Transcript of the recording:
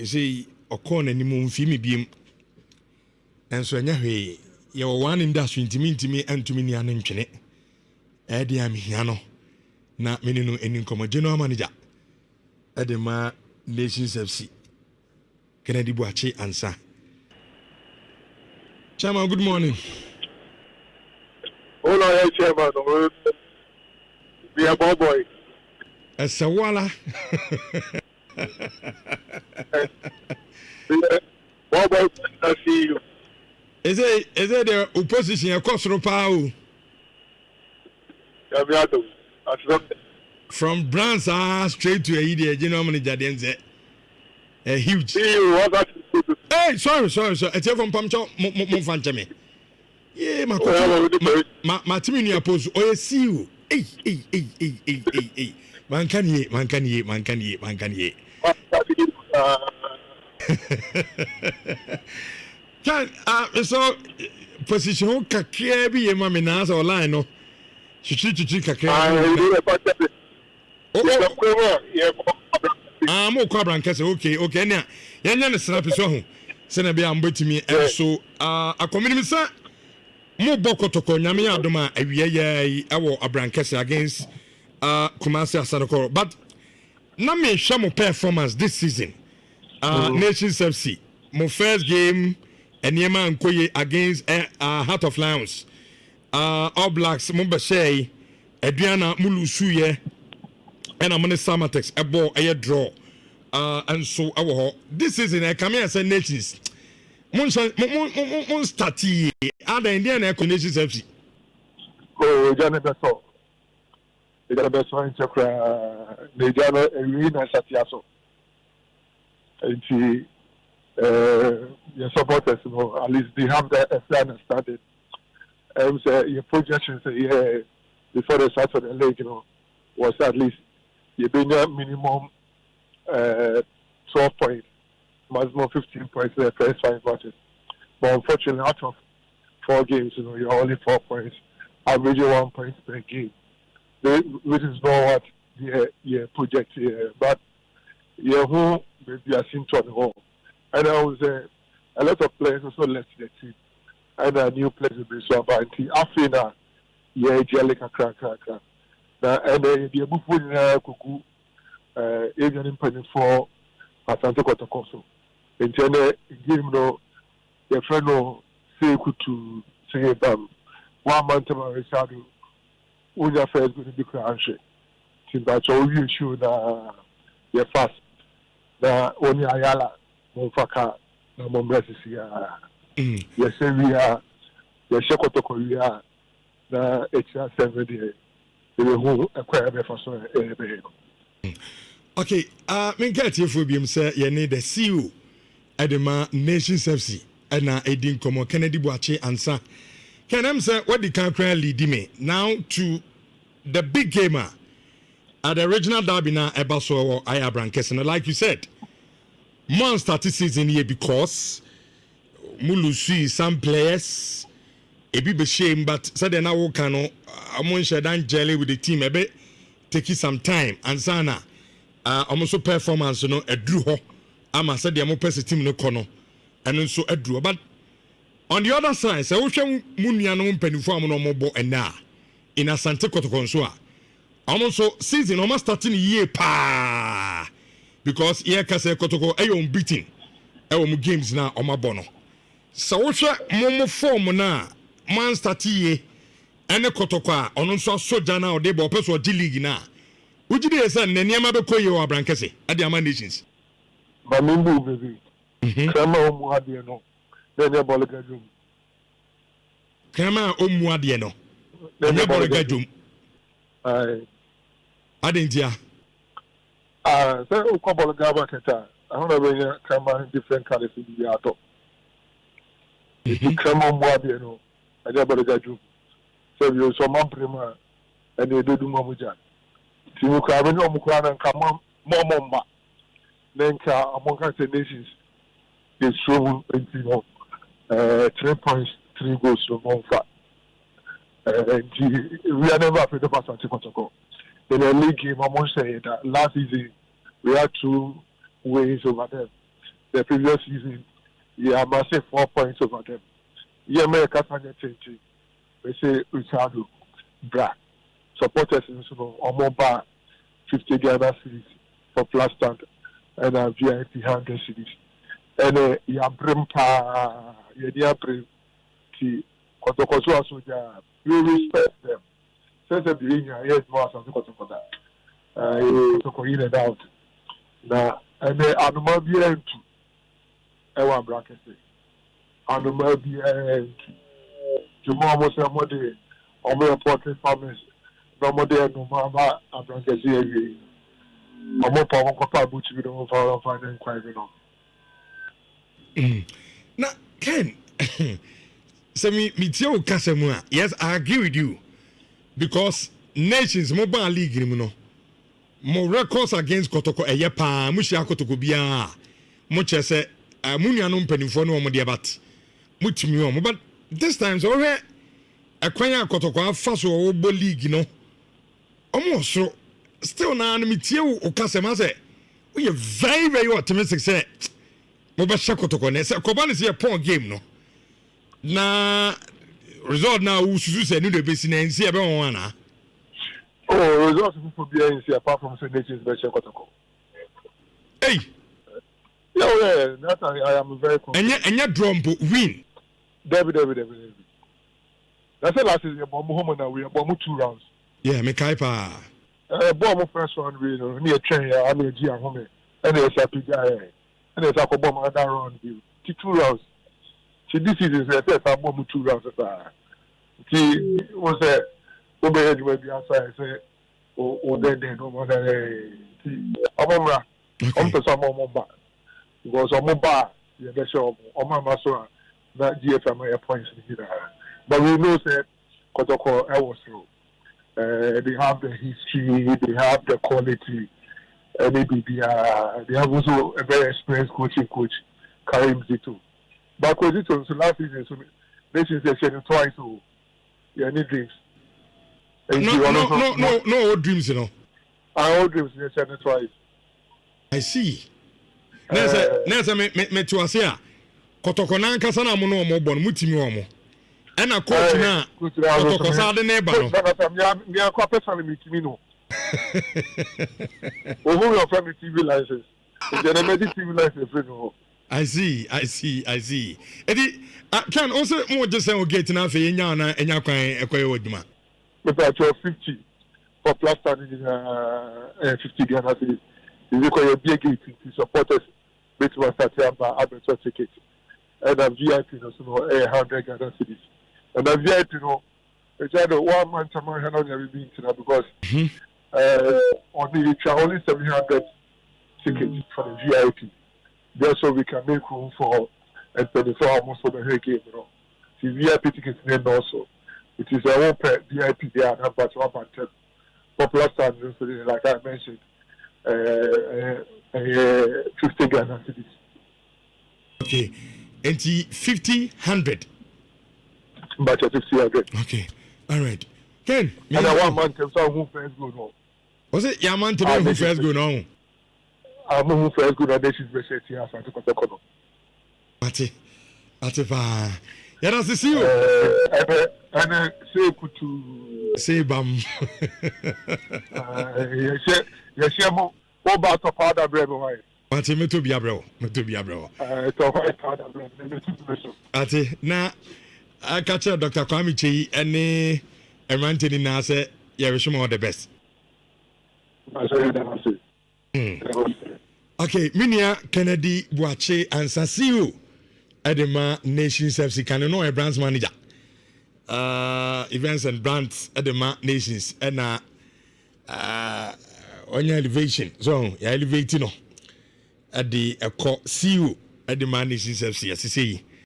say okon animu mfimi biem enso anya hwe ye one industry ntimi antumi ni anu ntwene edi am hia no na meninu eninkomo general manager edema Nations FC Kennedy Boakye Ansah. Chairman, good morning. Hola, Chairman. We are boy. Sawala. Boy, I see you. Is it the opposition across the power? From Brands straight to a general manager, then a huge. Hey, sorry. It's from Pamcho, Monfantame. Yeah, my team in your post. Oh, see you. Hey. Man can ye. Can so position kakra bi ye ma me na so line no. Chichi kakra. Mo kwa brankese okay na yenya ne snap so ho se na bia mbetimi so akomini sa mo Kotoko nyame adoma awieye ewo abrankese against Kumasi Asadoko, but na me hwe mo performance this season Nations FC mo first game Nhyira Nkoye against Heart of Lions All Blacks mo be say aduana mulusuye and I'm going to Samatex a ball a draw and so our this season I come here and say Nations Mon stati ada Indian Nations FC. Oh, Janet Besso. They got a best one in Chakra, Nejano, and Rina Satiaso. And your supporters, at least they have the plan started. And your projections before they start for the league, was at least you bring minimum 12 points, maximum 15 points in the first 5 matches. But unfortunately, out of 4 games, you're only 4 points, averaging 1 point per game, which is not what you project here. But who maybe are seen to the whole. And I was a lot of players also left the team, and new players will be so about it. After that, Jellica crack. And the Bufu Kuku, Asian Impany for Asante Kotoko. And then give your friend say to say them 1 month of Richard, when your first going to be crashed. Since that's all you should you're fast. The only Ayala, Monfaka, no Mombresi. Yes, we are, your Shakotoko, we are the HR7 day. Okay, me get you for being say you need the CEO at the Nations FC and Edin Komo Kennedy Boakye Ansah. Can I say what the country lead me now to the big gamer at the regional derby now Ebaso or Ayabrankes, and like you said, monster season here because Mulusi some players. A bit shame, but said now we can among Shadan jelly with the team a bit take some time and sana almost performance a drew ho ama said the amopes team no kono and also a drew. But on the other side, so we munya no penifo no mobo and na in Asante Kotoko so almost season almost starting year pa because here kase Kotoko ayon beating games na omabono so we momo form na man start ene Kotoko ono so soja na ode bo peso di league na ujide esa ne niam be koye wa brankese ade ama Nations ba mimbu bezi kama omu ade no ne ball gajum kama omu ade no ne ball gajum ai adentia say o ball gaba keta ahona be kama different colors bi ato kama omu ade no ade ball gajum so you so man prima and they do mamuja timu ka be no mukura na kama momomba nenka amonka Nations is shown into 3.3 goals to Monfa. We are never afraid of Asante Kotoko. In the league game, I must say that last season we had 2 wins over them. the previous season, yeah, massive 4 points over them. Yeah, may Casanya change. We say Richardo, Bra. Supporters in or more bar 50 Ghana cities for plus stand and a VIP 100 cities. And ya brim pa, ya brim ki Kotoko so you respect them. Since the beginning, yes, more something Kotoko that. Kotoko in and out. Now, and animal be empty. I want bracket. Animal be empty. Tomorrow was a mother, or more important farmers. No more there, no more a bracket. Or more power, Papa Butch, we don't find inquiry. Now, Ken, so me tell Casamua, yes, I agree with you. Because nations mobile league, you know, more records against Kotoko, a yapa, Mushia Kotoko Bia, much as a Munianum Penifono Modiabat, Muchimium. But this time, so a Quanya Kotoko, Faso Obo League, you know, almost so still now, me tell Casamase, we are very, very optimistic, say, Mobasha Kotoko, Koban is a poor game, no. Na result now Usuzu say no the basin and see about one. Oh, results for being apart from Nations Best Kotoko. Hey, yeah, that I am very confident. And your drum win. David. That's the last season. We are bomb 2 rounds. Yeah, me kaipa. Bomb first one we know near train. I mean, G and home, and there's a big guy, and there's a bomb another round. 2 rounds. See, this is the first time bomb 2 rounds. He was a overhead where the answer say, oh, then no more than Amora. I'm to some more bar. Because I'm bar, the best of Omama Sora, that GFM points in here. But we know that Kotoko was through. They have the history, they have the quality, and maybe they have also a very experienced coach, Karim Zito. But Zito, so last season, so this is a sharing twice, so yeah, any dreams. No dreams, you know. Our dreams, yes, sharing twice. I see. Nessa me to us here. Kotoko na nkasa na mo no mo bon mutimi wo mo. E na coach na Kotoko sa de neighbor no. Me akwa personally mutimi no. Who your family TV license? The medical TV license no. I see. Edi can also mo just say o get na fe nya na enya kwan ekoye woduma. Me pay 50 for plus standing 50 Ghana cedis. Is it your big gate to supporters with one Satiamba Abençois ticket. And a VIP no so 100 Ghana cedis. And a VIP no it's either 1 month a month and never been to because only 700 tickets for the VIP. Just so we can make room for and 24 almost for the game, you know. The VIP tickets name also. It is a open VIP there and about 110. Popular standards, so like I mentioned, 50 Ghana cedis. Okay. And 50, 100. But 50, 100. Okay. All right. Ken. And I want man to who first go now. Was it your man to who first go now? I'm who first go now. This is the set here. So to Kotoko. Ate pa. Yeah, that's the see you. And say kutu. Say bam. Yes, mo about to powder bread boy. Ate me to be abro. To powder bread. Ate na I catch Dr. Kwame Chi any Emantini na say you wish all the best. Okay, Minia Kennedy Boakye Ansah, see you. Edema Nations FC can know a brands manager. Events and brands Edema Nations and on your elevation. So you're elevating at the see you Edema Nations FC as you say.